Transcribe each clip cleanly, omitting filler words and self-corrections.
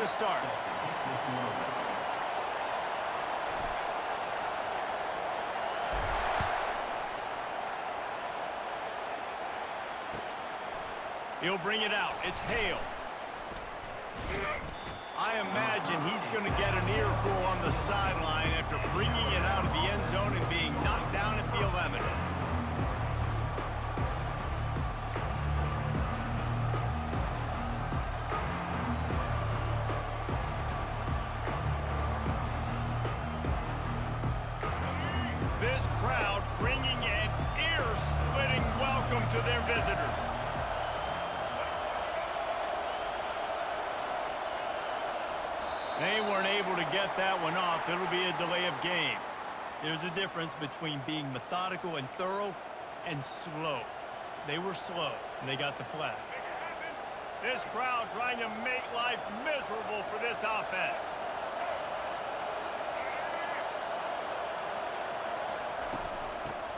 to start. He'll bring it out. It's Hale. I imagine he's going to get an earful on the sideline after bringing it out of the end zone and being knocked down at the 11. This crowd bringing an ear-splitting welcome to their visitors. They weren't able to get that one off. It'll be a delay of game. There's a difference between being methodical and thorough and slow. They were slow, and they got the flag. This crowd trying to make life miserable for this offense.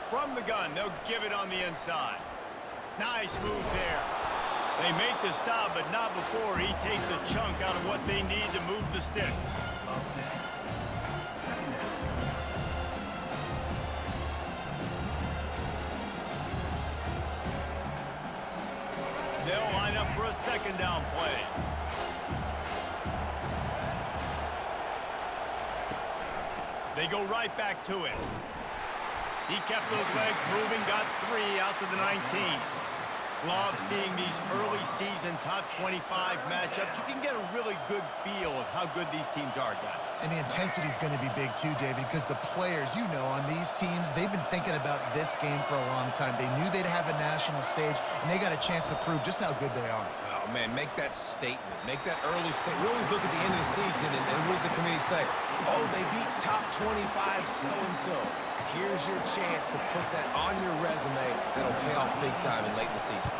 From the gun, they'll give it on the inside. Nice move there. They make the stop, but not before he takes a chunk out of what they need to move the sticks. They'll line up for a second down play. They go right back to it. He kept those legs moving, got 3 out to the 19. Love seeing these early season top 25 matchups. You can get a really good feel of how good these teams are, guys. And the intensity is going to be big too, David, because the players, you know, on these teams, they've been thinking about this game for a long time. They knew they'd have a national stage, and they got a chance to prove just how good they are. Oh, man, make that statement. Make that early statement. We always look at the end of the season, and what does the committee say? Oh, they beat top 25 so-and-so. Here's your chance to put that on your resume that'll pay off big time and late in the season.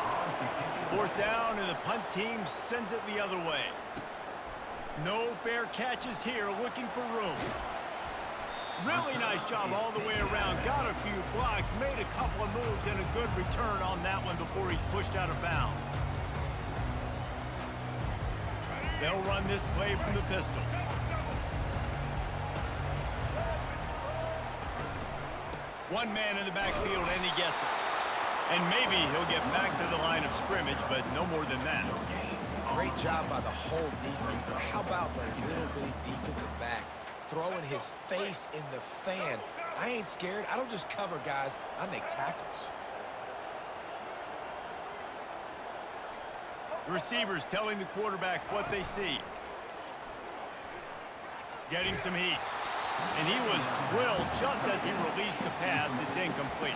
4th down, and the punt team sends it the other way. No fair catches here, looking for room. Really nice job all the way around. Got a few blocks, made a couple of moves, and a good return on that one before he's pushed out of bounds. They'll run this play from the pistol. One man in the backfield, and he gets it. And maybe he'll get back to the line of scrimmage, but no more than that. Great job by the whole defense, but how about the little bitty defensive back throwing his face in the fan? I ain't scared. I don't just cover guys. I make tackles. Receivers telling the quarterbacks what they see. Getting some heat. And he was drilled just as he released the pass. It's incomplete.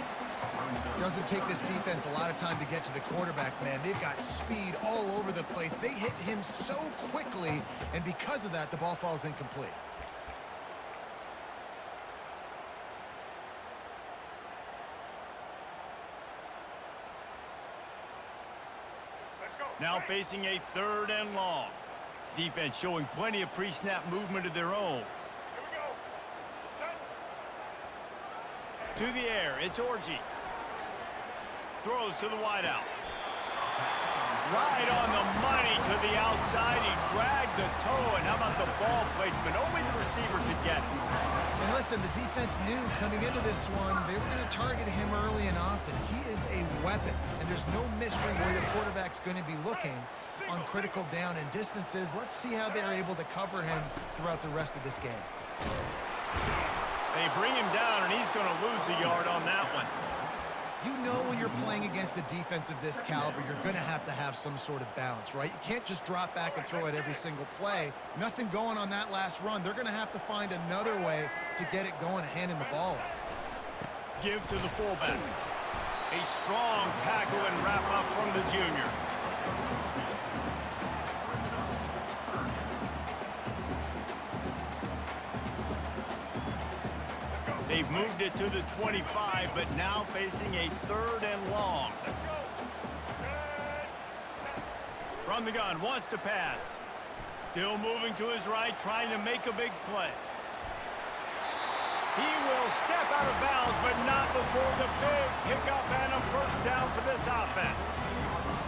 Doesn't take this defense a lot of time to get to the quarterback, man. They've got speed all over the place. They hit him so quickly, and because of that, the ball falls incomplete. Now facing a 3rd and long. Defense showing plenty of pre-snap movement of their own. To the air, it's Orji. Throws to the wideout. Right on the money to the outside. He dragged the toe, and how about the ball placement? Only the receiver could get it. And listen, the defense knew coming into this one, they were going to target him early and often. He is a weapon, and there's no mystery where your quarterback's going to be looking on critical down and distances. Let's see how they're able to cover him throughout the rest of this game. They bring him down, and he's going to lose a yard on that one. You know when you're playing against a defense of this caliber, you're going to have some sort of balance, right? You can't just drop back and throw it every single play. Nothing going on that last run. They're going to have to find another way to get it going, handing the ball off. Give to the fullback. A strong tackle and wrap up from the junior. They've moved it to the 25, but now facing a 3rd and long. From the gun, wants to pass. Still moving to his right, trying to make a big play. He will step out of bounds, but not before the big pickup and a first down for this offense.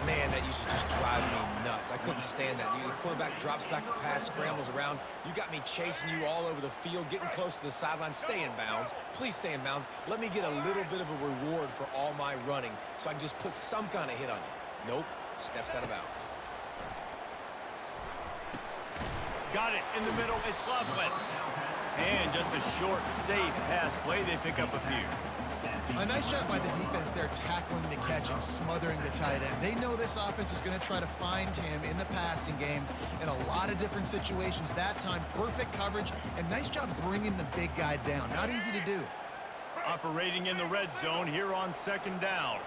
Man, that used to just drive me nuts. I couldn't stand that. The quarterback drops back to pass, scrambles around. You got me chasing you all over the field, getting close to the sideline. Stay in bounds. Please stay in bounds. Let me get a little bit of a reward for all my running so I can just put some kind of hit on you. Nope. Steps out of bounds. Got it in the middle. It's Loveland. And just a short, safe pass play. They pick up a few. A nice job by the defense there, tackling the catch and smothering the tight end. They know this offense is going to try to find him in the passing game in a lot of different situations. That time, perfect coverage, and nice job bringing the big guy down. Not easy to do. Operating in the red zone here on second down.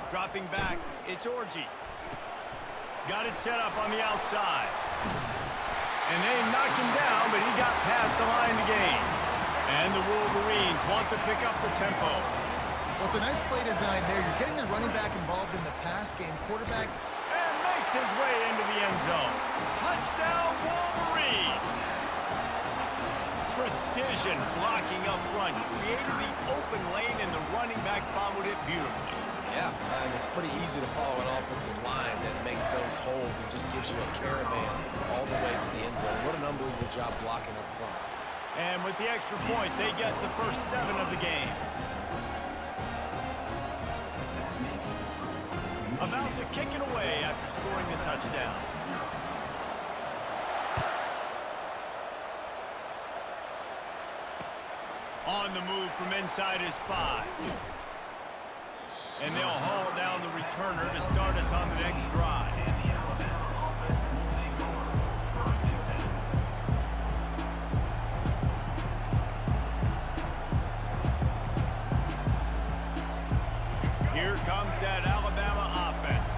Dropping back, it's Orji. Got it set up on the outside. And they knocked him down, but he got past the line to gain. And the Wolverines want to pick up the tempo. Well, it's a nice play design there. You're getting the running back involved in the pass game. Quarterback. And makes his way into the end zone. Touchdown, Wolverines! Precision blocking up front. Created the open lane, and the running back followed it beautifully. Yeah, it's pretty easy to follow an offensive line that makes those holes and just gives you a caravan all the way to the end zone. What an unbelievable job blocking up front. And with the extra point, they get the first 7 of the game. About to kick it away after scoring the touchdown. On the move from inside his 5. And they'll haul down the returner to start us on the next drive. Here comes that Alabama offense.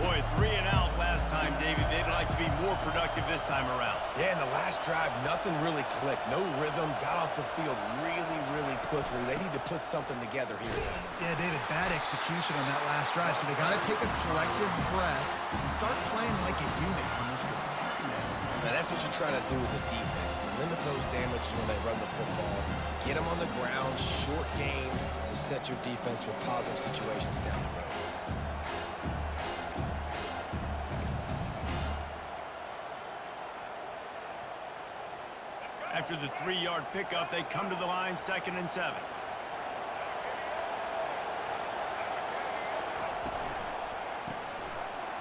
Boy, 3 and out last time, David. They'd like to be more productive this time around. Yeah, in the last drive, nothing really clicked. No rhythm, got off the field really quickly. They need to put something together here. Yeah, David, bad execution on that last drive. So they got to take a collective breath and start playing like a unit on this one. Now, that's what you're trying to do as a defense. Limit those damages when they run the football. Get them on the ground, short gains to set your defense for positive situations down the road. After the 3-yard pickup, they come to the line, 2nd and 7.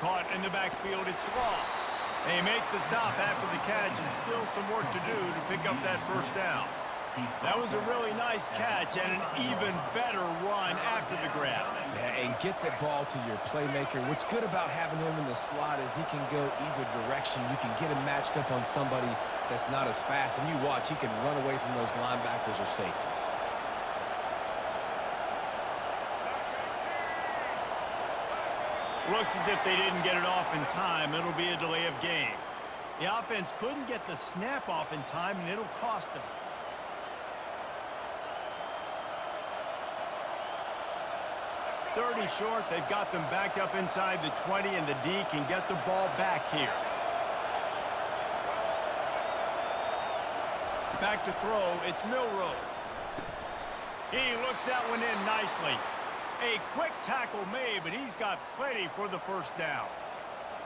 Caught in the backfield, it's Law. They make the stop after the catch, and still some work to do to pick up that first down. That was a really nice catch and an even better run after the grab. Yeah, and get the ball to your playmaker. What's good about having him in the slot is he can go either direction. You can get him matched up on somebody that's not as fast, and you watch, he can run away from those linebackers or safeties. Looks as if they didn't get it off in time. It'll be a delay of game. The offense couldn't get the snap off in time, and it'll cost them. Third and short. They've got them backed up inside the 20, and the D can get the ball back here. Back to throw. It's Milroe. He looks that one in nicely. A quick tackle made, but he's got plenty for the first down.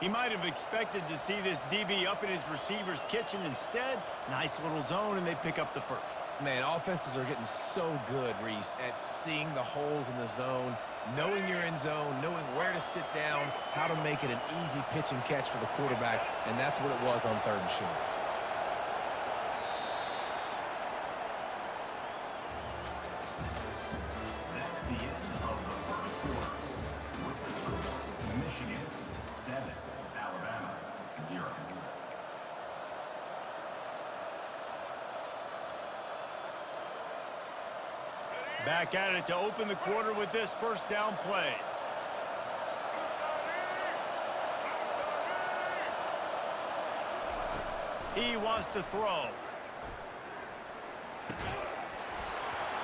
He might have expected to see this DB up in his receiver's kitchen. Instead, nice little zone, and they pick up the first. Man, offenses are getting so good, Reese, at seeing the holes in the zone, knowing you're in zone, knowing where to sit down, how to make it an easy pitch and catch for the quarterback, and that's what it was on 3rd and short. Back at it to open the quarter with this first down play. He wants to throw.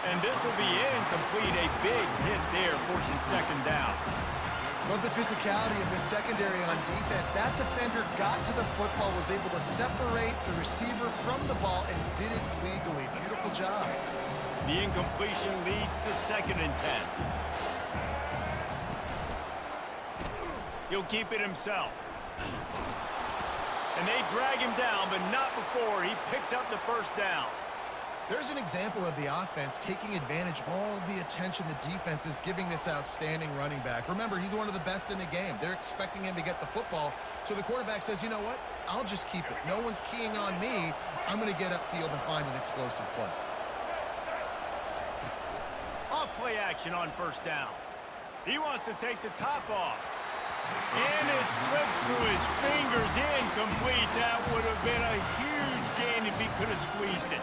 And this will be incomplete. A big hit there forces 2nd down. Love the physicality of this secondary on defense. That defender got to the football, was able to separate the receiver from the ball, and did it legally. Beautiful job. The incompletion leads to 2nd and 10. He'll keep it himself. And they drag him down, but not before he picks up the first down. There's an example of the offense taking advantage of all the attention the defense is giving this outstanding running back. Remember, he's one of the best in the game. They're expecting him to get the football, so the quarterback says, you know what? I'll just keep it. No one's keying on me. I'm going to get upfield and find an explosive play. Off play action on 1st down. He wants to take the top off. And it slips through his fingers, incomplete. That would have been a huge gain if he could have squeezed it.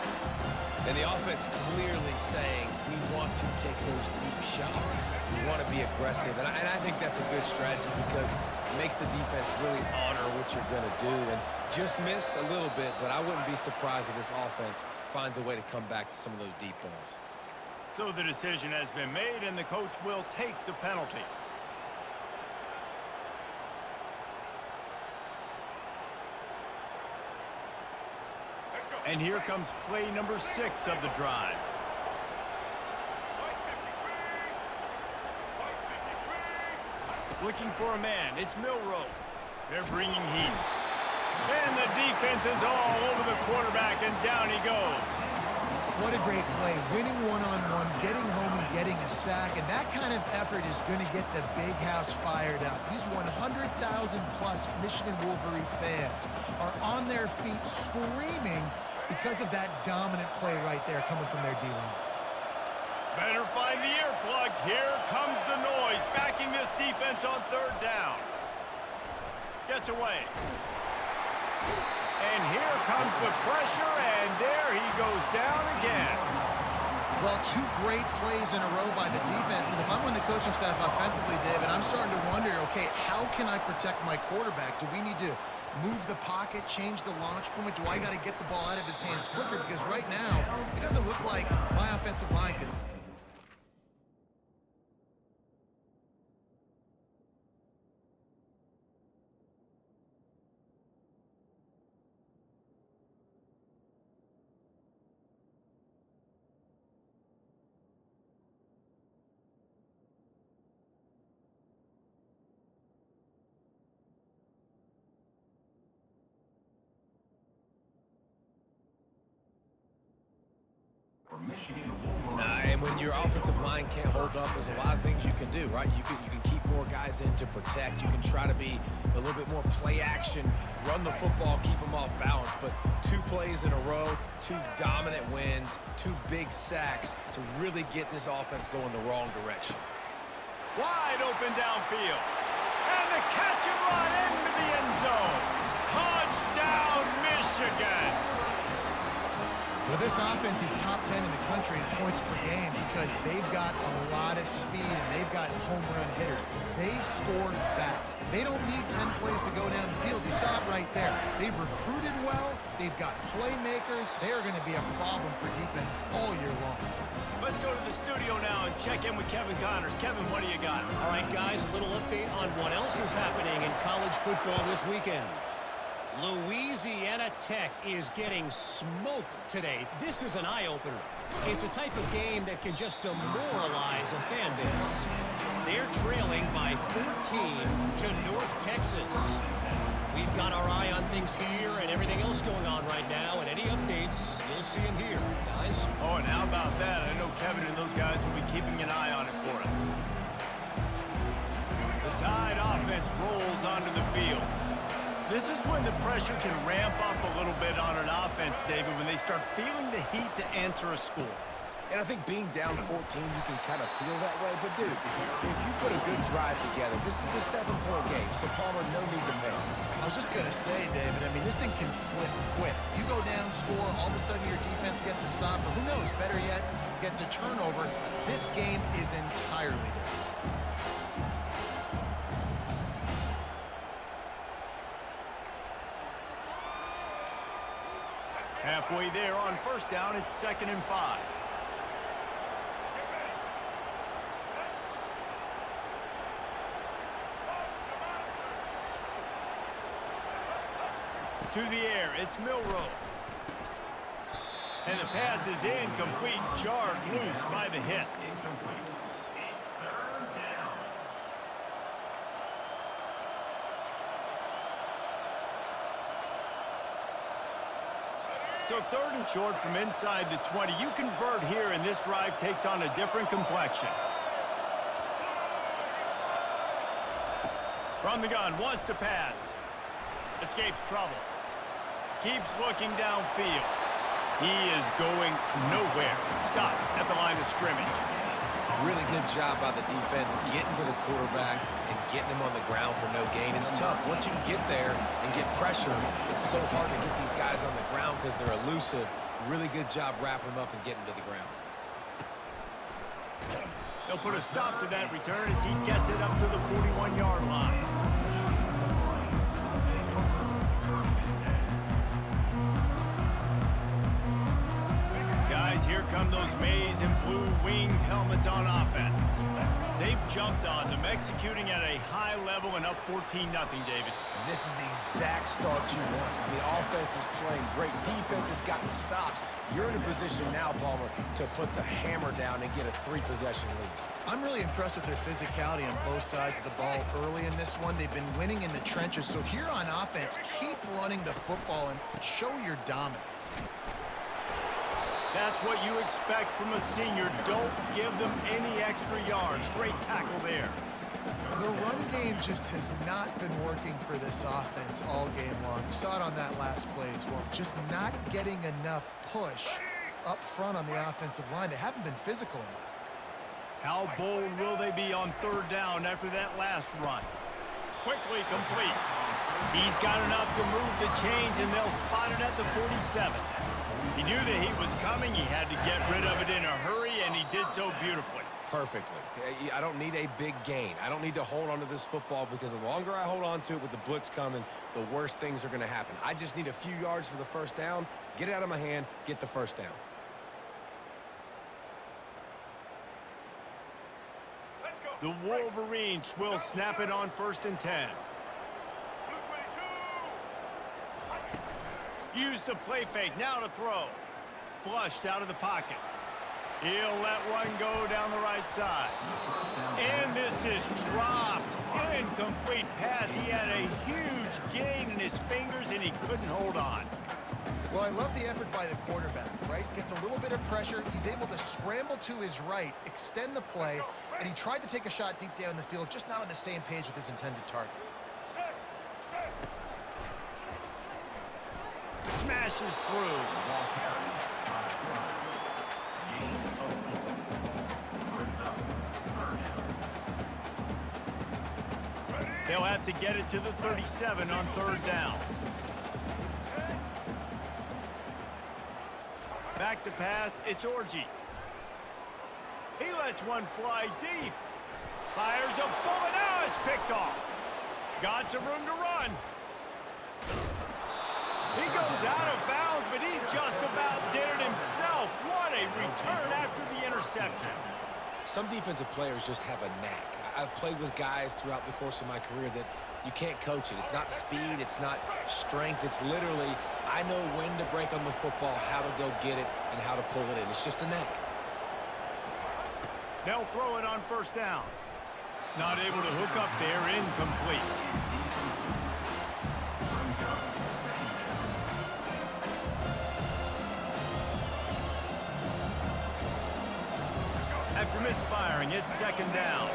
And the offense clearly saying, we want to take those deep shots. We want to be aggressive. And I think that's a good strategy because it makes the defense really honor what you're going to do. And just missed a little bit, but I wouldn't be surprised if this offense finds a way to come back to some of those deep balls. So the decision has been made, and the coach will take the penalty. And here comes play number 6 of the drive. Looking for a man. It's Milroe. They're bringing heat. And the defense is all over the quarterback, and down he goes. What a great play. Winning one-on-one, getting home and getting a sack, and that kind of effort is going to get the big house fired up. These 100,000-plus Michigan Wolverine fans are on their feet screaming because of that dominant play right there coming from their D-line. Better find the earplugs. Here comes the noise, backing this defense on 3rd down. Gets away. And here comes the pressure, and there he goes down again. Well, 2 great plays in a row by the defense, and if I'm on the coaching staff offensively, David, I'm starting to wonder, okay, how can I protect my quarterback? Do we need to move the pocket, change the launch point? Do I got to get the ball out of his hands quicker? Because right now, it doesn't look like my offensive line can. And when your offensive line can't hold up, there's a lot of things you can do, right? You can keep more guys in to protect. You can try to be a little bit more play action, run the football, keep them off balance. But 2 plays in a row, 2 dominant wins, 2 big sacks to really get this offense going the wrong direction. Wide open downfield. And the catch and run into the end zone. Touchdown, Michigan. Well, this offense is top 10 in the country in points per game because they've got a lot of speed and they've got home run hitters. They score fast. They don't need 10 plays to go down the field. You saw it right there. They've recruited well. They've got playmakers. They are going to be a problem for defenses all year long. Let's go to the studio now and check in with Kevin Connors. Kevin, what do you got? All right, guys, a little update on what else is happening in college football this weekend. Louisiana Tech is getting smoked today. This is an eye-opener. It's a type of game that can just demoralize a fan base. They're trailing by 14 to North Texas. We've got our eye on things here and everything else going on right now, and any updates, you'll see them here, guys. Oh, and how about that? I know Kevin and those guys will be keeping an eye on it for us. The Tide offense rolls onto the field. This is when the pressure can ramp up a little bit on an offense, David, when they start feeling the heat to answer a score. And I think being down 14, you can kind of feel that way. But, dude, if you put a good drive together, this is a 7-point game, so Palmer, no need to panic. I was just going to say, David, I mean, this thing can flip quick. You go down, score, all of a sudden your defense gets a stop, or who knows, better yet, gets a turnover. This game is entirely different. Halfway there on 1st down, it's 2nd and 5. To the air, it's Milrow. And the pass is incomplete, jarred loose by the hit. So 3rd and short from inside the 20. You convert here, and this drive takes on a different complexion. From the gun, wants to pass. Escapes trouble. Keeps looking downfield. He is going nowhere. Stop at the line of scrimmage. Really good job by the defense getting to the quarterback and getting him on the ground for no gain. It's tough. Once you get there and get pressure, it's so hard to get these guys on the ground because they're elusive. Really good job wrapping them up and getting to the ground. They'll put a stop to that return as he gets it up to the 41-yard line. Guys, here come those maize and blue winged helmets on offense. They've jumped on them, executing at a high level and up 14-0, David. This is the exact start you want. The offense is playing great. Defense has gotten stops. You're in a position now, Palmer, to put the hammer down and get a 3-possession lead. I'm really impressed with their physicality on both sides of the ball early in this one. They've been winning in the trenches. So here on offense, keep running the football and show your dominance. That's what you expect from a senior. Don't give them any extra yards. Great tackle there. The run game just has not been working for this offense all game long. You saw it on that last play as well. Just not getting enough push up front on the offensive line. They haven't been physical enough. How bold will they be on 3rd down after that last run? Quickly complete. He's got enough to move the chains, and they'll spot it at the 47. He knew that he was coming. He had to get rid of it in a hurry, and he did so beautifully. Perfectly. I don't need a big gain. I don't need to hold on to this football because the longer I hold on to it with the blitz coming, the worse things are going to happen. I just need a few yards for the 1st down, get it out of my hand, get the 1st down. The Wolverines will snap it on 1st and 10. Use the play fake, now to throw. Flushed out of the pocket. He'll let one go down the right side. And this is dropped. Incomplete pass. He had a huge gain in his fingers, and he couldn't hold on. Well, I love the effort by the quarterback, right? Gets a little bit of pressure. He's able to scramble to his right, extend the play, and he tried to take a shot deep down the field, just not on the same page with his intended target. Smashes through. They'll have to get it to the 37 on 3rd down. Back to pass, it's Orji. He lets one fly deep. Fires a bullet, now it's picked off. Got some room to run. He goes out of bounds, but he just about did it himself. What a return after the interception. Some defensive players just have a knack. I've played with guys throughout the course of my career that you can't coach it. It's not speed, it's not strength. It's literally, I know when to break on the football, how to go get it, and how to pull it in. It's just a knack. They'll throw it on 1st down. Not able to hook up there, incomplete. After misfiring, it's 2nd down.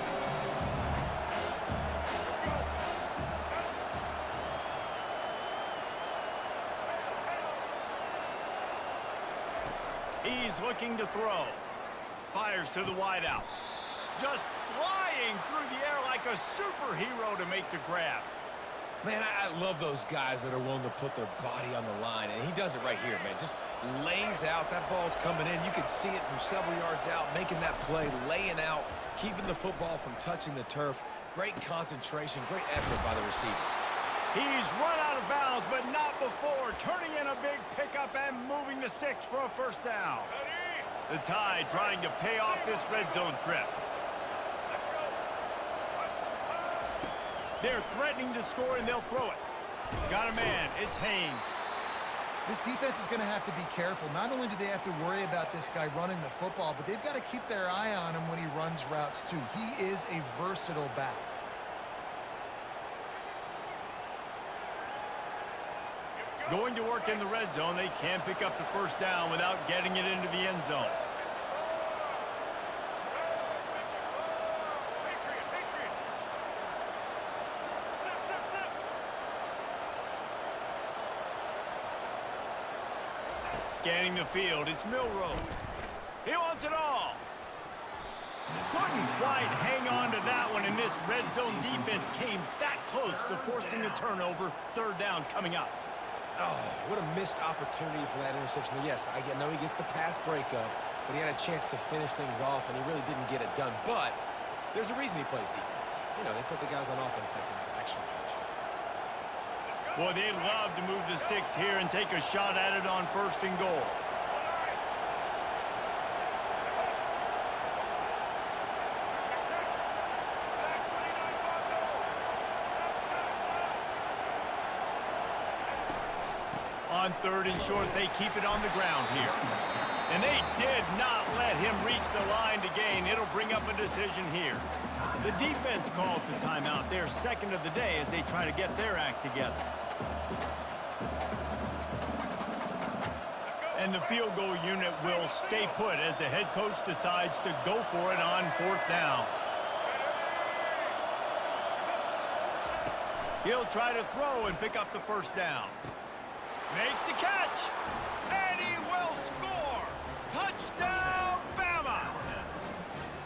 He's looking to throw. Fires to the wideout. Just flying through the air like a superhero to make the grab. Man, I love those guys that are willing to put their body on the line, and he does it right here, man. Just lays out. That ball's coming in. You can see it from several yards out, making that play, laying out, keeping the football from touching the turf. Great concentration, great effort by the receiver. He's run out of bounds, but not before. Turning in a big pickup and moving the sticks for a 1st down. The Tide trying to pay off this red zone trip. They're threatening to score, and they'll throw it. Got a man. It's Haynes. This defense is going to have to be careful. Not only do they have to worry about this guy running the football, but they've got to keep their eye on him when he runs routes too. He is a versatile back. Going to work in the red zone, they can't pick up the first down without getting it into the end zone. Scanning the field, it's Milrow. He wants it all. Couldn't quite hang on to that one, and this red zone defense came that close to forcing a turnover. Third down coming up. Oh, what a missed opportunity for that interception. Yes, I know he gets the pass breakup, but he had a chance to finish things off, and he really didn't get it done. But there's a reason he plays defense. You know, they put the guys on offense that can actually catch. Boy, they'd love to move the sticks here and take a shot at it on 1st and goal. On 3rd and short, they keep it on the ground here. And they did not let him reach the line to gain. It'll bring up a decision here. The defense calls the timeout. Their second of the day as they try to get their act together. And the field goal unit will stay put as the head coach decides to go for it on 4th down. He'll try to throw and pick up the first down. Makes the catch, and he will score. Touchdown, Bama!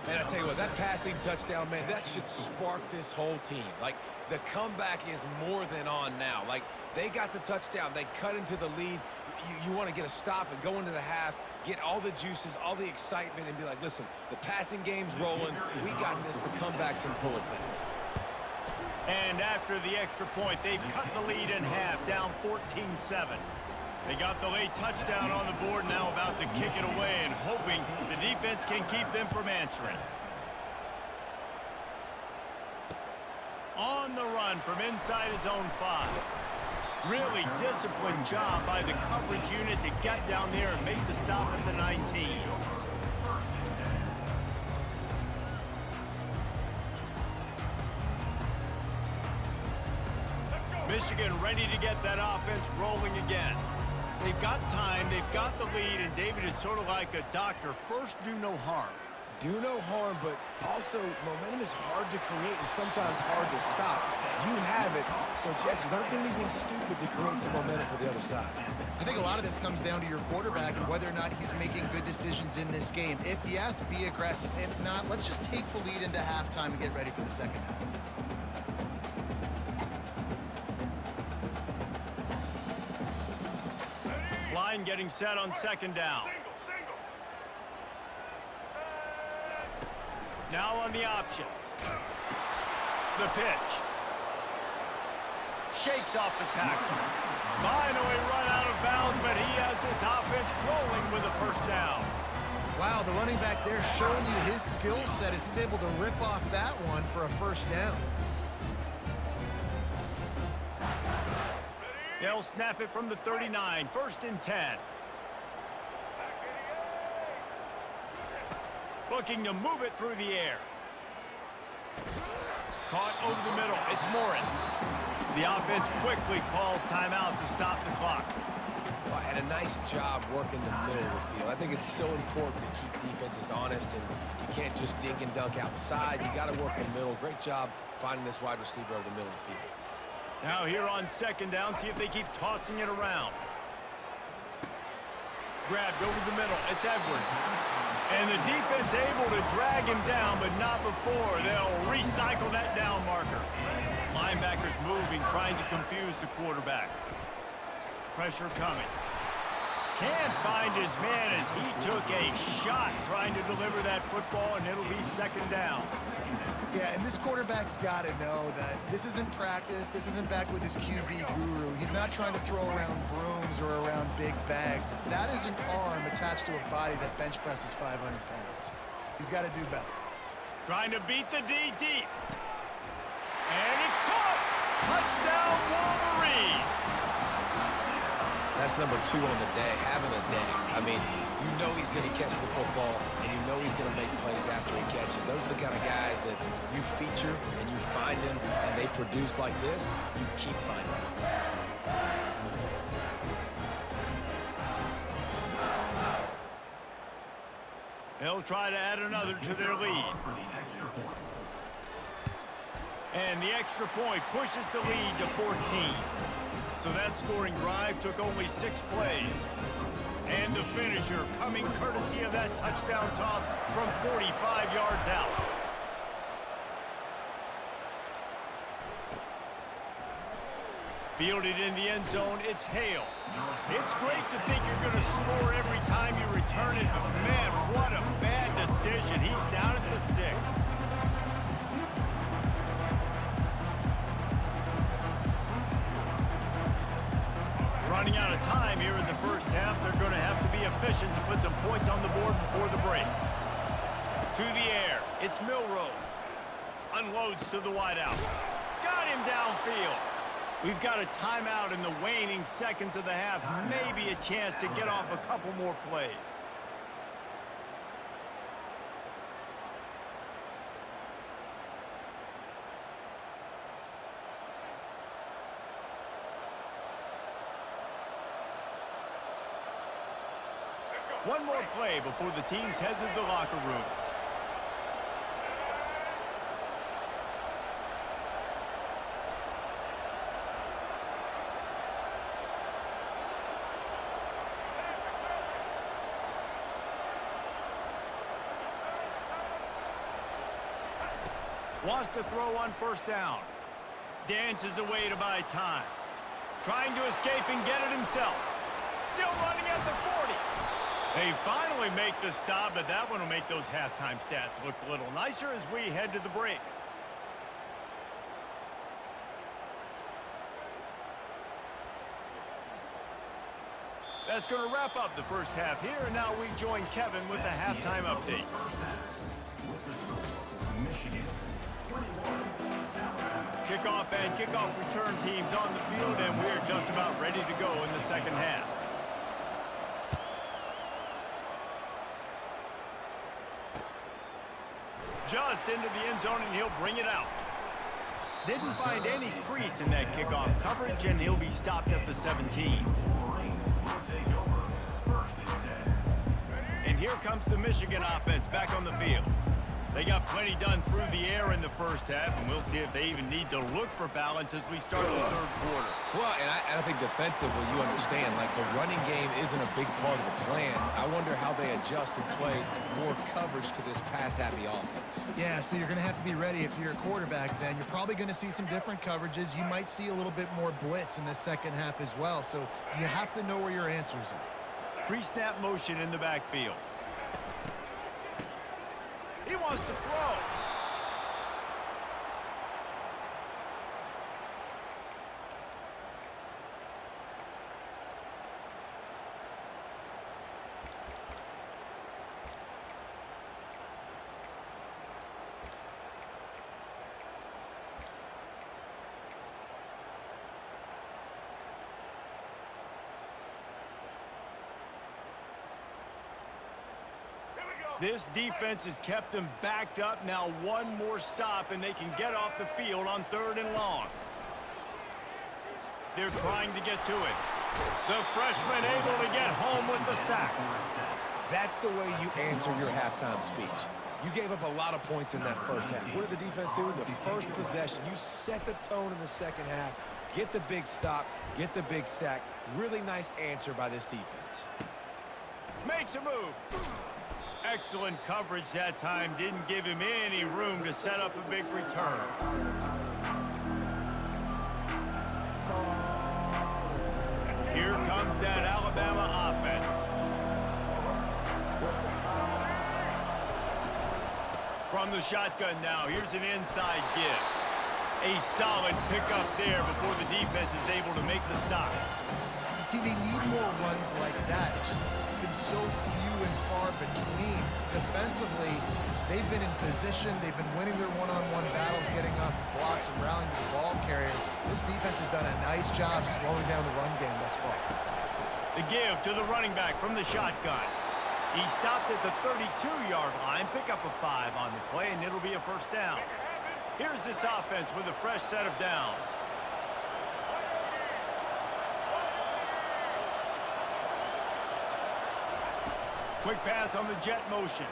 Man, I tell you what, that passing touchdown, man, that should spark this whole team. Like, the comeback is more than on now. Like, they got the touchdown. They cut into the lead. You want to get a stop and go into the half, get all the juices, all the excitement, and be like, listen, the passing game's rolling. We got this. The comeback's in full effect. And after the extra point, they've cut the lead in half, down 14-7. They got the late touchdown on the board, now about to kick it away and hoping the defense can keep them from answering. On the run from inside his own 5. Really disciplined job by the coverage unit to get down there and make the stop at the 19. Michigan ready to get that offense rolling again. They've got time, they've got the lead, and David is sort of like a doctor. First, do no harm. Do no harm, but also momentum is hard to create and sometimes hard to stop. You have it, so Jesse, don't do anything stupid to create some momentum for the other side. I think a lot of this comes down to your quarterback and whether or not he's making good decisions in this game. If yes, be aggressive. If not, let's just take the lead into halftime and get ready for the second half. Line getting set on 2nd down. Now on the option. The pitch. Shakes off the tackle. Finally run out of bounds, but he has this offense rolling with a first down. Wow, the running back there showing you his skill set as he's able to rip off that one for a first down. They'll snap it from the 39, 1st and 10. Looking to move it through the air. Caught over the middle. It's Morris. The offense quickly calls timeout to stop the clock. Well, and a nice job working the middle of the field. I think it's so important to keep defenses honest, and you can't just dink and dunk outside. You got to work the middle. Great job finding this wide receiver over the middle of the field. Now here on 2nd down, see if they keep tossing it around. Grabbed over the middle. It's Edwards. And the defense able to drag him down, but not before. They'll recycle that down marker. Linebackers moving, trying to confuse the quarterback. Pressure coming. Can't find his man as he took a shot trying to deliver that football, and it'll be 2nd down. Yeah, and this quarterback's got to know that this isn't practice. This isn't back with his QB guru. He's not trying to throw around brooms or around big bags. That is an arm attached to a body that bench presses 500 pounds. He's got to do better. Trying to beat the D deep. And it's caught. Touchdown, Wolverines. breathes. That's number 2 on the day, having a day. I mean, you know he's going to catch the football, and you know he's going to make plays after he catches. Those are the kind of guys that you feature and you find them, and they produce like this, you keep finding them. They'll try to add another to their lead. And the extra point pushes the lead to 14. So that scoring drive took only 6 plays. And the finisher coming courtesy of that touchdown toss from 45 yards out. Fielded in the end zone, it's Hale. It's great to think you're going to score every time you return it, but man, what a bad decision. He's down at the 6. Running out of time here in the first half. They're going to have to be efficient to put some points on the board before the break. To the air, it's Milroe. Unloads to the wideout. Got him downfield. We've got a timeout in the waning seconds of the half. Maybe a chance to get off a couple more plays. One more play before the teams head to the locker rooms. Wants to throw on first down. Dances away to buy time. Trying to escape and get it himself. Still running at the 40. They finally make the stop, but that one will make those halftime stats look a little nicer as we head to the break. That's going to wrap up the first half here, and now we join Kevin with the halftime update. Kickoff and kickoff return teams on the field, and we're just about ready to go in the second half. Just into the end zone, and he'll bring it out. Didn't find any crease in that kickoff coverage, and he'll be stopped at the 17. And here comes the Michigan offense back on the field. They got plenty done through the air in the first half, and we'll see if they even need to look for balance as we start the third quarter. Well, and I think defensively, you understand, like the running game isn't a big part of the plan. I wonder how they adjust and play more coverage to this pass-happy offense. Yeah, so you're going to have to be ready if you're a quarterback then. You're probably going to see some different coverages. You might see a little bit more blitz in the second half as well, so you have to know where your answers are. Pre-snap motion in the backfield. He wants to throw. This defense has kept them backed up. Now one more stop, and they can get off the field on 3rd and long. They're trying to get to it. The freshman able to get home with the sack. That's the way you answer your halftime speech. You gave up a lot of points in that first half. What did the defense do in the first possession? You set the tone in the second half. Get the big stop, get the big sack. Really nice answer by this defense. Makes a move. Excellent coverage that time. Didn't give him any room to set up a big return. Here comes that Alabama offense. From the shotgun now, here's an inside give. A solid pickup there before the defense is able to make the stop. see, they need more runs like that. It's been so few and far between. Defensively, they've been in position. They've been winning their one-on-one battles, getting off of blocks and rallying to the ball carrier. This defense has done a nice job slowing down the run game thus far. The give to the running back from the shotgun. He stopped at the 32-yard line, pick up a 5 on the play, and it'll be a first down. Here's this offense with a fresh set of downs. Quick pass on the jet motion.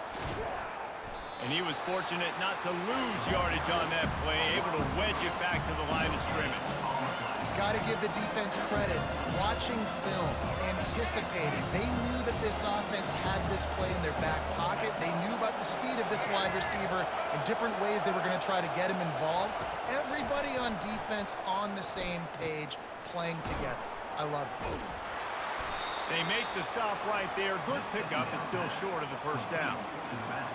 And he was fortunate not to lose yardage on that play, able to wedge it back to the line of scrimmage. Got to give the defense credit. Watching film, anticipating. They knew that this offense had this play in their back pocket. They knew about the speed of this wide receiver and different ways they were going to try to get him involved. Everybody on defense on the same page, playing together. I love it. They make the stop right there. Good pickup. It's still short of the first down.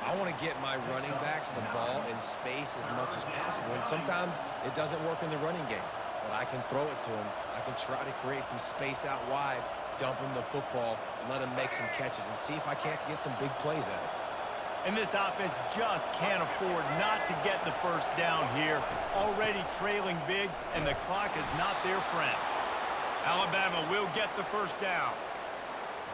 I want to get my running backs the ball in space as much as possible. And sometimes it doesn't work in the running game. But I can throw it to him. I can try to create some space out wide, dump him the football, let him make some catches, and see if I can't get some big plays at it. And this offense just can't afford not to get the first down here. Already trailing big, and the clock is not their friend. Alabama will get the first down.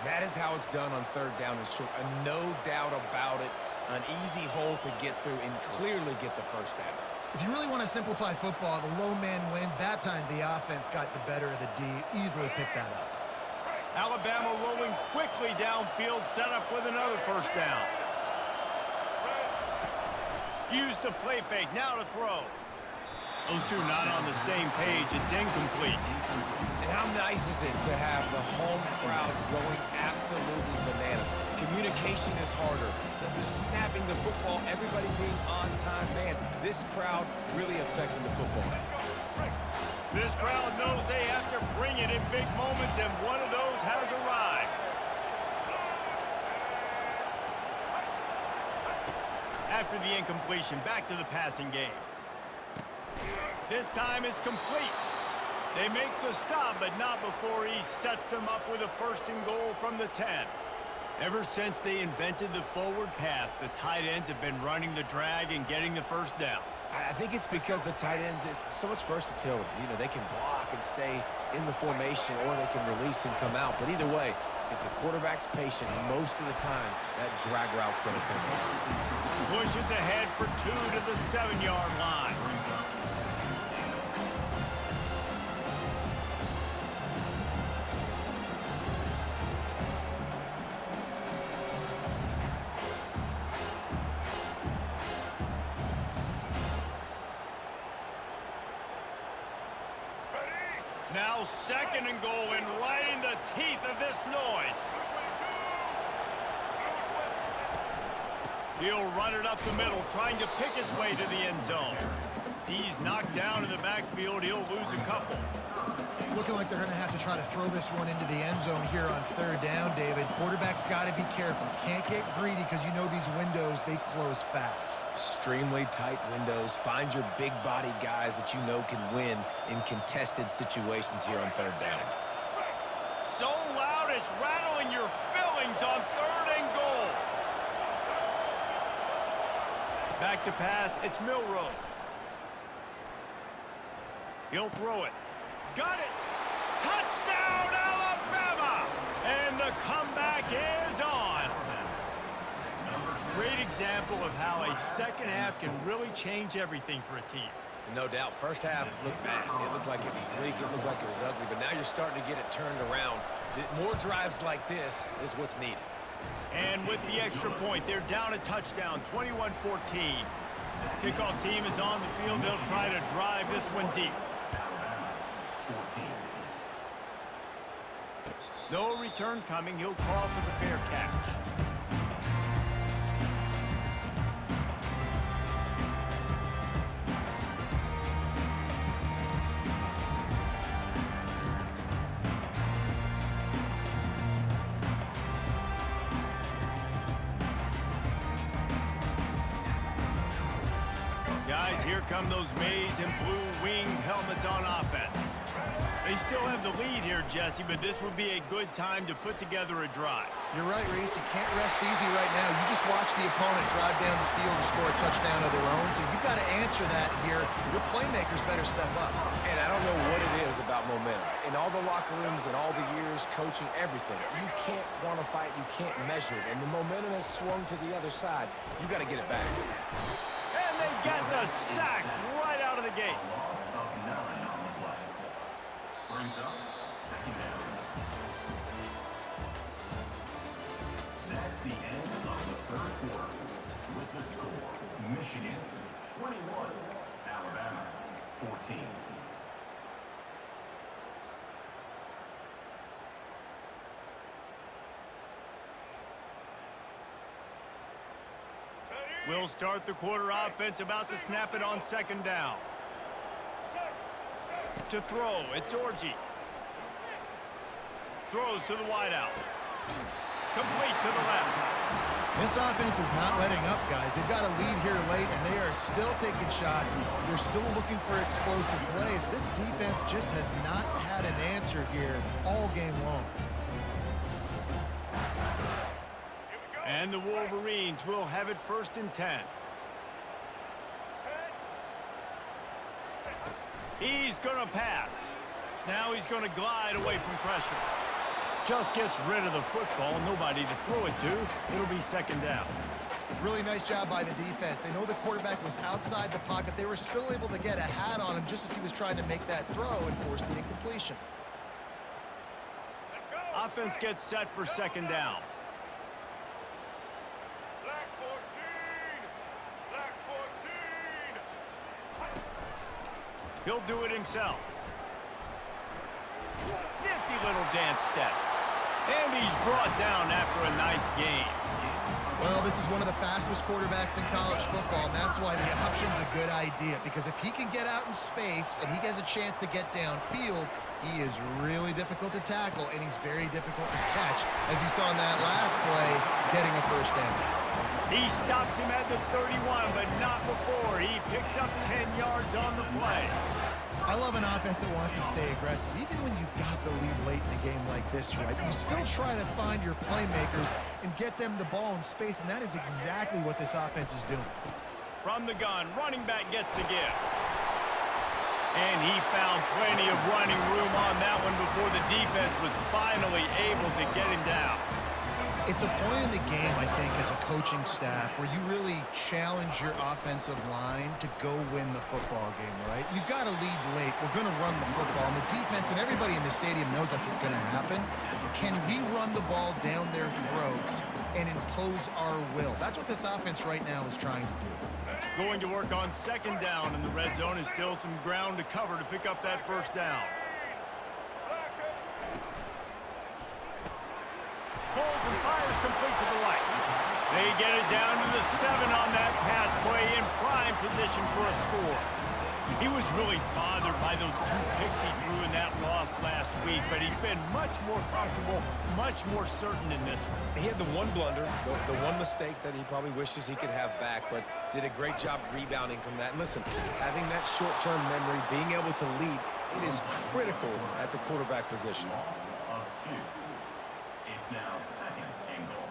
That is how it's done on third down and short. No doubt about it. An easy hole to get through and clearly get the first down. If you really want to simplify football, the low man wins. That time the offense got the better of the D. Easily picked that up. Alabama rolling quickly downfield, set up with another first down. Use the play fake, now to throw. Those two not on the same page. It's incomplete. And how nice is it to have the home crowd going absolutely bananas? Communication is harder. The snapping the football, everybody being on time. Man, this crowd really affecting the football game. This crowd knows they have to bring it in big moments, and one of those has arrived. After the incompletion, back to the passing game. This time it's complete. They make the stop, but not before he sets them up with a first and goal from the 10. Ever since they invented the forward pass, the tight ends have been running the drag and getting the first down. I think it's because the tight ends is so much versatility. You know, they can block and stay in the formation, or they can release and come out. But either way, if the quarterback's patient, most of the time, that drag route's going to come in. Pushes ahead for 2 to the 7-yard line. Now second and goal, and right in the teeth of this noise. He'll run it up the middle, trying to pick his way to the end zone. He's knocked down in the backfield. He'll lose a couple. It's looking like they're going to have to try to throw this one into the end zone here on third down, David. Quarterback's got to be careful. Can't get greedy because you know these windows, they close fast. Extremely tight windows. Find your big body guys that you know can win in contested situations here on third down. So loud it's rattling your fillings on third and goal. Back to pass, it's Milroe. He'll throw it. Got it! Touchdown, Alabama! And the comeback is on. Great example of how a second half can really change everything for a team. No doubt. First half looked bad. It looked like it was bleak. It looked like it was ugly. But now you're starting to get it turned around. More drives like this is what's needed. And with the extra point, they're down a touchdown, 21-14. Kickoff team is on the field. They'll try to drive this one deep. No return coming. He'll call for the fair catch. Guys, here come those maize and blue winged helmets on offense. They still have the lead here, Jesse, but this would be a good time to put together a drive. You're right, Reese. You can't rest easy right now. You just watch the opponent drive down the field and score a touchdown of their own, so you've got to answer that here. Your playmakers better step up. And I don't know what it is about momentum. In all the locker rooms and all the years, coaching, everything, you can't quantify it, you can't measure it. And the momentum has swung to the other side. You got to get it back. And they get the sack right out of the gate. Brings up second down. That's the end of the third quarter. With the score, Michigan 21, Alabama 14. We'll start the quarter offense, about to snap it on second down. To throw, it's Orji. Throws to the wideout. Complete to the left. This offense is not letting up, guys. They've got a lead here late, and they are still taking shots. They're still looking for explosive plays. This defense just has not had an answer here all game long. And the Wolverines will have it 1st and 10. He's going to pass. Now he's going to glide away from pressure. Just gets rid of the football. Nobody to throw it to. It'll be second down. Really nice job by the defense. They know the quarterback was outside the pocket. They were still able to get a hat on him just as he was trying to make that throw and force the incompletion. Offense gets set for second down. Black 14. He'll do it himself. Nifty little dance step. And he's brought down after a nice game. Well, this is one of the fastest quarterbacks in college football, and that's why the option's a good idea, because if he can get out in space and he has a chance to get downfield, he is really difficult to tackle, and he's very difficult to catch, as you saw in that last play, getting a first down. He stops him at the 31, but not before. He picks up 10 yards on the play. I love an offense that wants to stay aggressive. Even when you've got the lead late in a game like this, right, you still try to find your playmakers and get them the ball in space, and that is exactly what this offense is doing. From the gun, running back gets the give. And he found plenty of running room on that one before the defense was finally able to get him down. It's a point in the game, I think, as a coaching staff where you really challenge your offensive line to go win the football game, right? You've got to lead late. We're going to run the football. And the defense and everybody in the stadium knows that's what's going to happen. Can we run the ball down their throats and impose our will? That's what this offense right now is trying to do. Going to work on second down, and the red zone is still some ground to cover to pick up that first down. Holds and fires complete to the right. They get it down to the 7 on that pass play, in prime position for a score. He was really bothered by those 2 picks he threw in that loss last week, but he's been much more comfortable, much more certain in this one. He had the one blunder, the one mistake that he probably wishes he could have back, but did a great job rebounding from that. And listen, having that short-term memory, being able to lead, it is critical at the quarterback position. Loss of 2. It's now second and goal.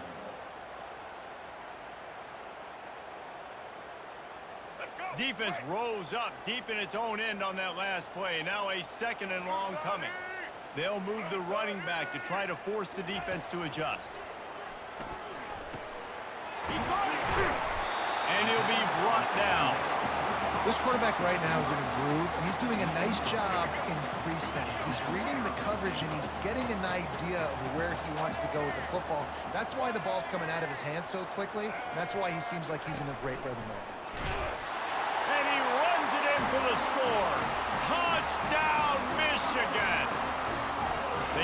Defense rose up deep in its own end on that last play. Now a second and long coming. They'll move the running back to try to force the defense to adjust. He caught it! And he'll be brought down. This quarterback right now is in a groove, and he's doing a nice job in pre-snap. He's reading the coverage, and he's getting an idea of where he wants to go with the football. That's why the ball's coming out of his hands so quickly, and that's why he seems like he's in a great rhythm right now. And he runs it in for the score. Touchdown, Michigan!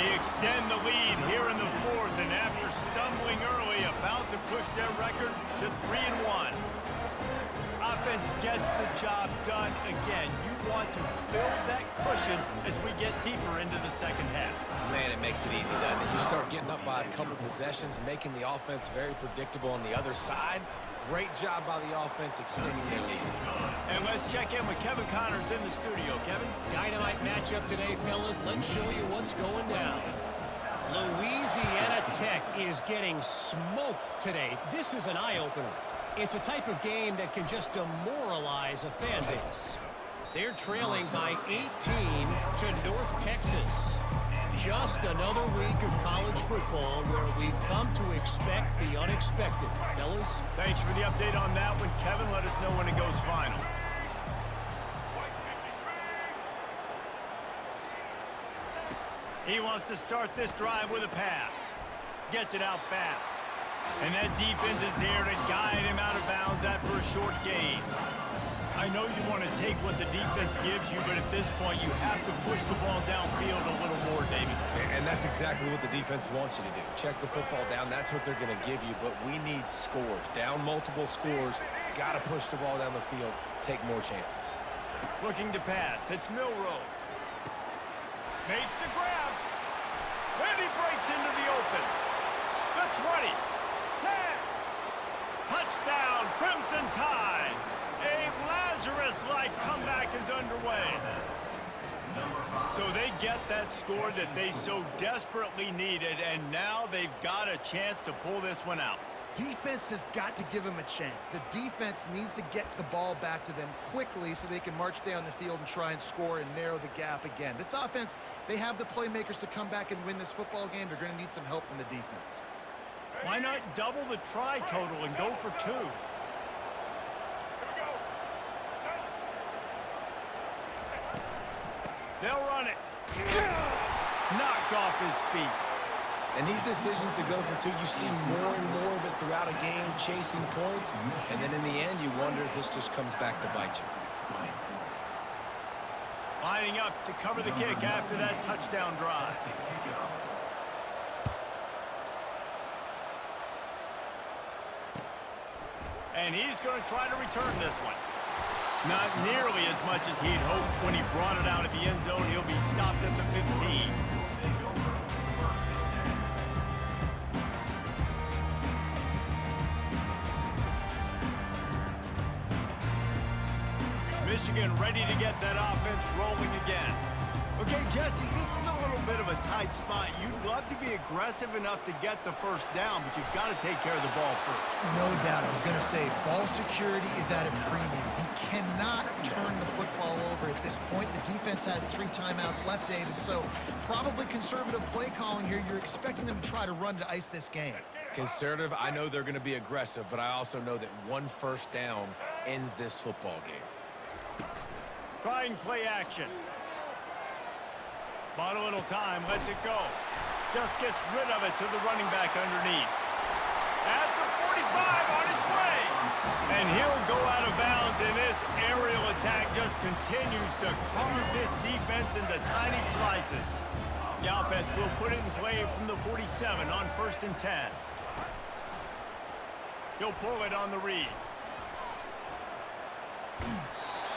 They extend the lead here in the 4th, and after stumbling early, about to push their record to 3-1. Offense gets the job done again. You want to build that cushion as we get deeper into the second half. Man, it That makes it easy, doesn't it? You start getting up by a couple possessions, making the offense very predictable on the other side. Great job by the offense extending their lead. And let's check in with Kevin Connors in the studio. Kevin? Dynamite matchup today, fellas. Let's show you what's going down. Louisiana Tech is getting smoked today. This is an eye-opener. It's a type of game that can just demoralize a fan base. They're trailing by 18 to North Texas. Just another week of college football where we've come to expect the unexpected. Fellas? Thanks for the update on that one, Kevin. Let us know when it goes final. He wants to start this drive with a pass. Gets it out fast. And that defense is there to guide him out of bounds after a short gain. I know you want to take what the defense gives you, but at this point, you have to push the ball downfield a little more, David. And that's exactly what the defense wants you to do. Check the football down. That's what they're going to give you, but we need scores. Down multiple scores. Got to push the ball down the field. Take more chances. Looking to pass. It's Milrow. Makes the grab. And he breaks into the open. The 20. 10. Touchdown, Crimson Tide. A Lazarus-like comeback is underway. So they get that score that they so desperately needed, and now they've got a chance to pull this one out. Defense has got to give them a chance. The defense needs to get the ball back to them quickly so they can march down the field and try and score and narrow the gap again. This offense, they have the playmakers to come back and win this football game. They're going to need some help from the defense. Why not double the try total and go for 2? They'll run it. Knocked off his feet. And these decisions to go for 2, you see more and more of it throughout a game, chasing points. And then in the end, you wonder if this just comes back to bite you. Lining up to cover the kick after that touchdown drive. And he's going to try to return this one. Not nearly as much as he'd hoped when he brought it out of the end zone. He'll be stopped at the 15. Michigan ready to get that offense rolling again. Okay, Justin, this is a little bit of a tight spot. You'd love to be aggressive enough to get the first down, but you've got to take care of the ball first. No doubt. I was going to say, ball security is at a premium. You cannot turn the football over at this point. The defense has 3 timeouts left, David, so probably conservative play calling here. You're expecting them to try to run to ice this game. Conservative, I know they're going to be aggressive, but I also know that 1 first down ends this football game. Trying play action. Bought a little time, lets it go. Just gets rid of it to the running back underneath. At the 45 on its way. And he'll go out of bounds, and this aerial attack just continues to carve this defense into tiny slices. The offense will put it in play from the 47 on 1st and 10. He'll pull it on the read.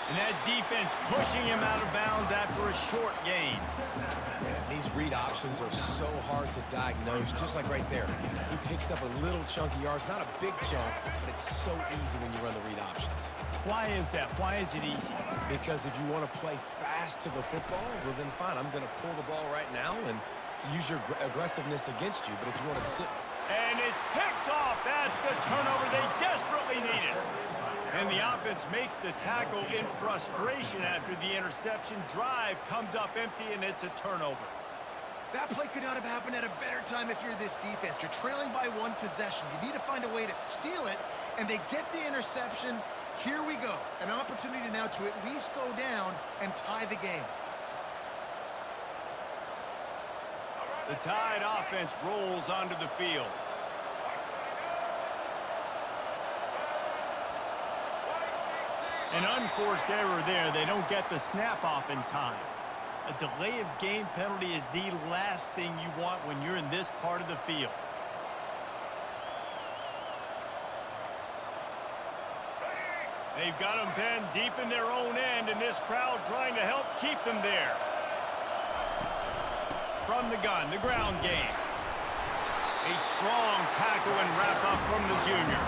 And that defense pushing him out of bounds after a short gain. Man, these read options are so hard to diagnose, just like right there. He picks up a little chunky yards, not a big chunk, but it's so easy when you run the read options. Why is that? Why is it easy? Because if you want to play fast to the football, well then fine, I'm going to pull the ball right now and to use your aggressiveness against you. But if you want to sit... And it's picked off. That's the turnover they desperately needed. And the offense makes the tackle in frustration after the interception. Drive comes up empty, and it's a turnover. That play could not have happened at a better time if you're this defense. You're trailing by 1 possession. You need to find a way to steal it, and they get the interception. Here we go. An opportunity now to at least go down and tie the game. The Tide offense rolls onto the field. An unforced error there. They don't get the snap off in time. A delay of game penalty is the last thing you want when you're in this part of the field. They've got them pinned deep in their own end, and this crowd trying to help keep them there. from the gun, the ground game. A strong tackle and wrap up from the junior.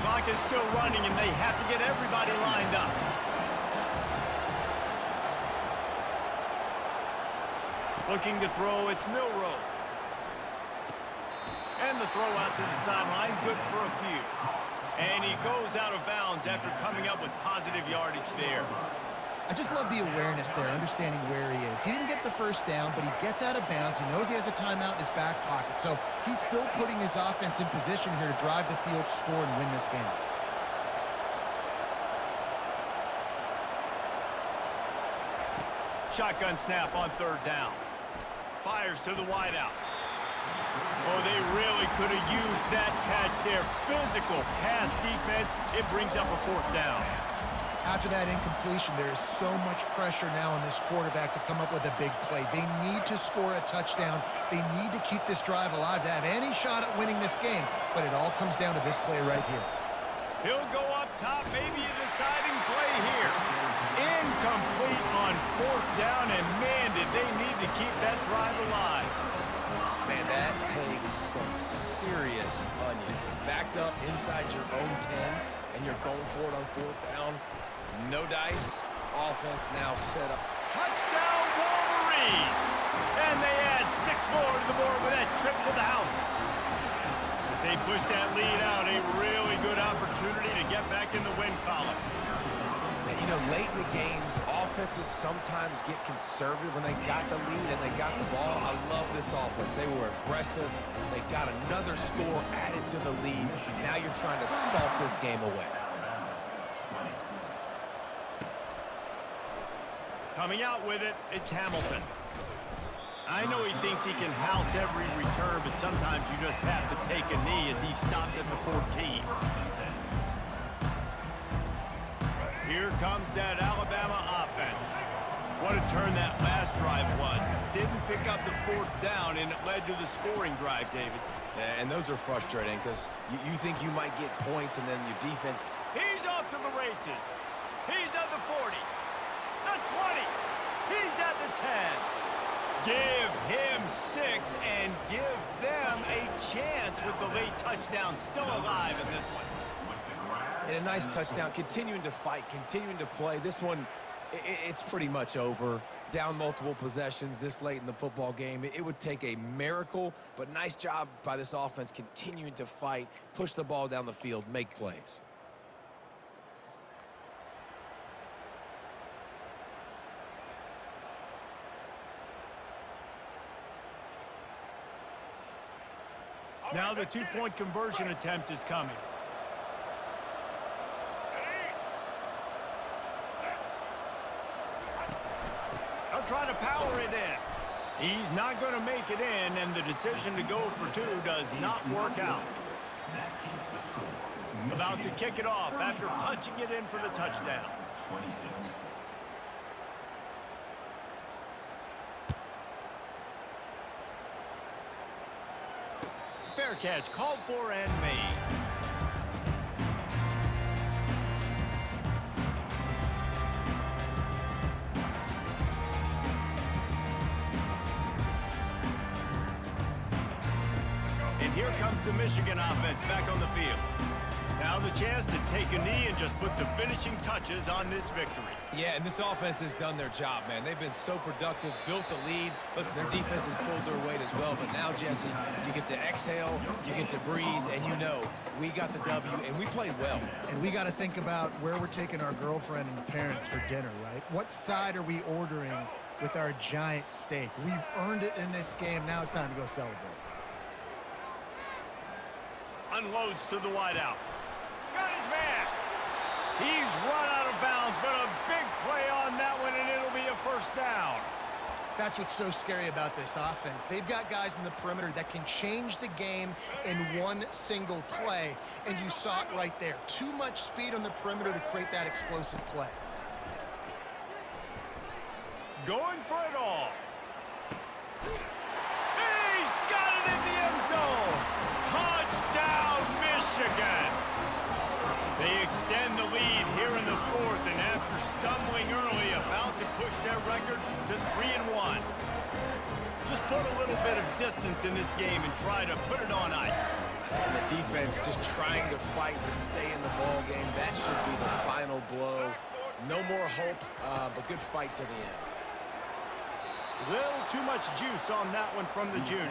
Clock is still running, and they have to get everybody lined up. Looking to throw, it's Milrow. And the throw out to the sideline, good for a few. And he goes out of bounds after coming up with positive yardage there. I just love the awareness there, understanding where he is. He didn't get the first down, but he gets out of bounds. He knows he has a timeout in his back pocket, so he's still putting his offense in position here to drive the field, score, and win this game. Shotgun snap on third down. Fires to the wideout. Oh, they really could have used that catch there. Physical pass defense. It brings up a fourth down. After that incompletion, there is so much pressure now on this quarterback to come up with a big play. They need to score a touchdown. They need to keep this drive alive to have any shot at winning this game. But it all comes down to this play right here. He'll go up top, maybe a deciding play here. Incomplete on fourth down, and man, did they need to keep that drive alive. Man, that takes some serious onions. Backed up inside your own 10, and you're going for it on fourth down. No dice. Offense now set up. Touchdown, Wolverines! And they add 6 more to the board with that trip to the house. As they push that lead out, a really good opportunity to get back in the win column. You know, late in the games, offenses sometimes get conservative when they got the lead and they got the ball. I love this offense. They were aggressive. They got another score added to the lead. Now you're trying to salt this game away. Coming out with it, it's Hamilton. I know he thinks he can house every return, but sometimes you just have to take a knee as he stopped at the 14. Here comes that Alabama offense. What a turn that last drive was. Didn't pick up the fourth down, and it led to the scoring drive, David. Yeah, and those are frustrating because you think you might get points, and then your defense. He's off to the races. He's at the 40, the 20. He's at the 10. Give him 6 and give them a chance with the late touchdown still alive in this one. And a nice touchdown, continuing to fight, continuing to play. This one, it's pretty much over. Down multiple possessions this late in the football game. It would take a miracle, but nice job by this offense continuing to fight, push the ball down the field, make plays. Now the two-point conversion attempt is coming. They'll try to power it in. He's not going to make it in, and the decision to go for 2 does not work out. About to kick it off after punching it in for the touchdown. 26. Fair catch, called for and made. And here comes the Michigan offense back on the field. Now the chance to take a knee and just put the finishing touches on this victory. Yeah, and this offense has done their job, man. They've been so productive, built the lead. Listen, their defense has pulled their weight as well, but now, Jesse, you get to exhale, you get to breathe, and you know we got the W, and we played well. And we got to think about where we're taking our girlfriend and parents for dinner, right? What side are we ordering with our giant steak? We've earned it in this game. Now it's time to go celebrate. Unloads to the wideout. Got his man. He's run out of bounds, but a big play on that one, and it'll be a first down. That's what's so scary about this offense. They've got guys in the perimeter that can change the game in one single play, and you saw it right there. Too much speed on the perimeter to create that explosive play. Going for it all. He's got it in the end zone. Touchdown, Michigan. They extend the lead here in the fourth, and after stumbling early, about to push their record to 3-1. Just put a little bit of distance in this game and try to put it on ice. And the defense just trying to fight to stay in the ball game. That should be the final blow. No more hope, but good fight to the end. Little too much juice on that one from the junior.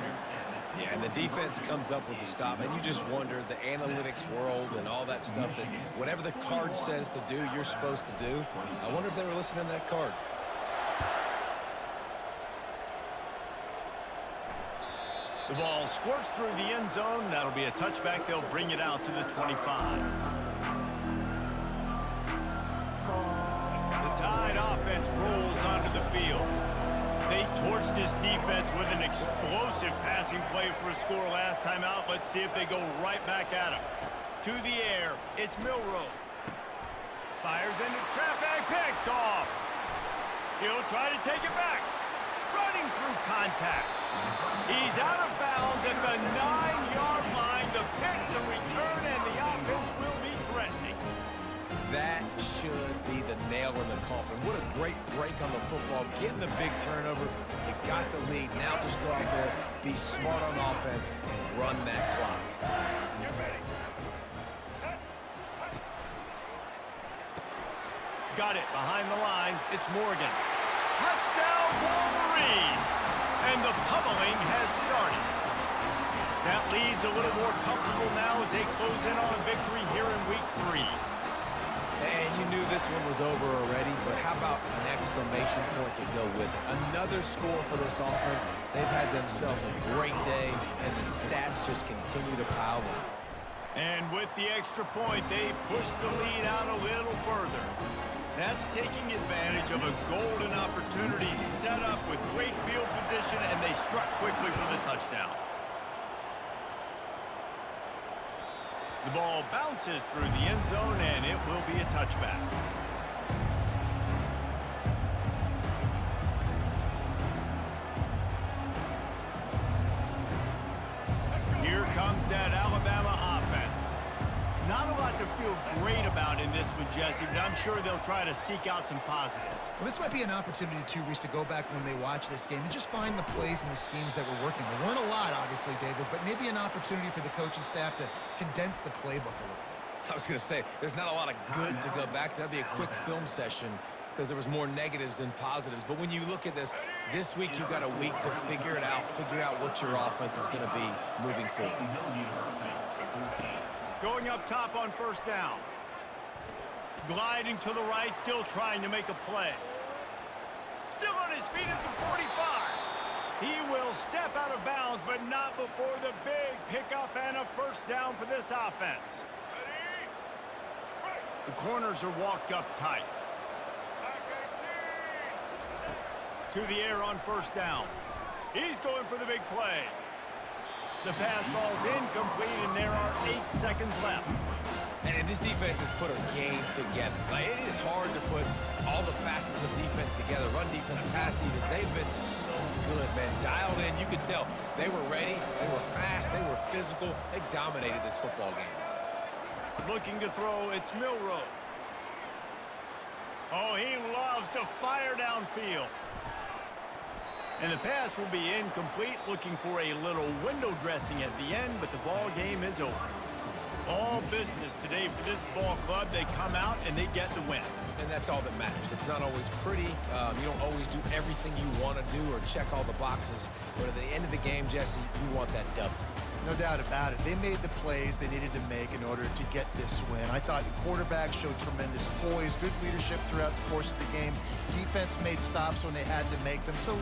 Yeah, and the defense comes up with the stop, and you just wonder, the analytics world and all that stuff, that whatever the card says to do, you're supposed to do. I wonder if they were listening to that card. The ball squirts through the end zone. That'll be a touchback. They'll bring it out to the 25. The Tide offense rolls onto the field. They torched this defense with an explosive passing play for a score last time out. Let's see if they go right back at him. To the air, it's Milroe. Fires into traffic, picked off. He'll try to take it back. Running through contact. He's out of bounds at the 9-yard line. The pick, the return, and the offense will be threatening. That should be the nail in the coffin. What a great break on the football. Getting the big turnover. You got the lead. Now just go out there, be smart on offense, and run that clock. Got it behind the line. It's Morgan. Touchdown, Wolverines! And the pummeling has started. That lead's a little more comfortable now as they close in on a victory here in Week 3. And you knew this one was over already, but how about an exclamation point to go with it? Another score for this offense. They've had themselves a great day, and the stats just continue to pile up. And with the extra point, they push the lead out a little further. That's taking advantage of a golden opportunity set up with great field position, and they struck quickly for the touchdown. The ball bounces through the end zone, and it will be a touchback. Here comes that Alabama offense. Not a lot to feel great about in this one, Jesse, but I'm sure they'll try to seek out some positives. Well, this might be an opportunity, too, Reese, to go back when they watch this game and just find the plays and the schemes that were working. There weren't a lot, obviously, David, but maybe an opportunity for the coaching staff to condense the playbook a little bit. I was going to say, there's not a lot of good to go back to. That'd be a quick film session because there was more negatives than positives. But when you look at this week you've got a week to figure it out, figure out what your offense is going to be moving forward. Going up top on first down. Gliding to the right, still trying to make a play. Still on his feet at the 45. He will step out of bounds, but not before the big pickup and a first down for this offense. The corners are walked up tight. To the air on first down. He's going for the big play. The pass falls incomplete, and there are 8 seconds left. And this defense has put a game together. Like, it is hard to put all the facets of defense together. Run defense, pass defense. They've been so good, man. Dialed in. You could tell they were ready. They were fast. They were physical. They dominated this football game today. Looking to throw, it's Milroe. Oh, he loves to fire downfield. And the pass will be incomplete, looking for a little window dressing at the end, but the ball game is over. All business today for this ball club. They come out and they get the win. And that's all that matters. It's not always pretty. You don't always do everything you want to do or check all the boxes. But at the end of the game, Jesse, you want that W. No doubt about it. They made the plays they needed to make in order to get this win. I thought the quarterback showed tremendous poise, good leadership throughout the course of the game. Defense made stops when they had to make them. So